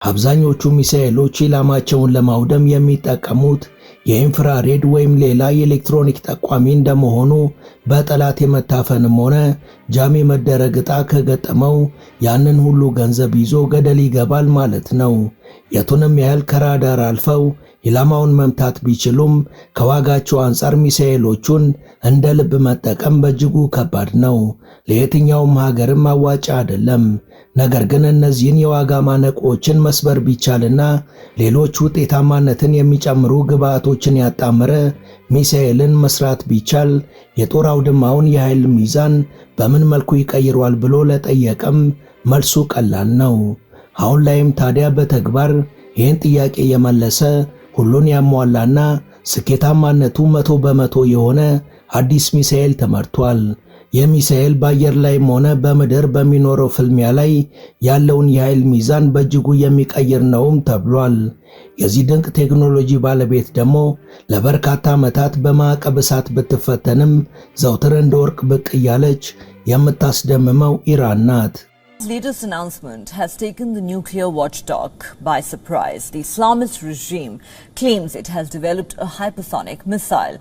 አብዛኞቹ ሚሳኤሎች ኢላማቸውን ለማውደም የሚጠቀሙት የኢንፍራሬድ ወይም ሌላ የኤሌክትሮኒክ ጠቋሚ እንደመሆኑ በጠላት የመታፈንም ሆነ ጃም የመደረግ ዕጣ ከገጠመው ያንን ሁሉ ገንዘብ ይዞ ገደል ይገባል ማለት ነው። የቱንም ያህል ከራዳር አልፈው ኢላማውን መምታት ቢችሉም ከዋጋቸው አንጻር ሚሳኤሎቹን እንደ ልብ መጠቀም በእጅጉ ከባድ ነው። ለየትኛውም ሀገርም አዋጭ አይደለም። ነገር ግን እነዚህን የዋጋ ማነቆችን መስበር ቢቻልና ሌሎች ውጤታማነትን የሚጨምሩ ግብዓቶችን ያጣመረ ሚሳኤልን መስራት ቢቻል የጦር አውድማውን የኃይል ሚዛን በምን መልኩ ይቀይሯል ብሎ ለጠየቀም መልሱ ቀላል ነው። አሁን ላይም ታዲያ በተግባር ይህን ጥያቄ የመለሰ ሁሉን ያሟላና ስኬታማነቱ 100% የሆነ አዲስ ሚሳኤል ተመርቷል። የሚሳኤል በአየር ላይም ሆነ በምድር በሚኖረው ፍልሚያ ላይ ያለውን የኃይል ሚዛን በእጅጉ የሚቀይር ነውም ተብሏል። የዚህ ድንቅ ቴክኖሎጂ ባለቤት ደግሞ ለበርካታ ዓመታት በማዕቀብ እሳት ብትፈተንም ዘውትር እንደ ወርቅ ብቅ እያለች የምታስደምመው ኢራን ናት። The latest announcement has taken the nuclear watchdog by surprise. The Islamist regime claims it has developed a hypersonic missile.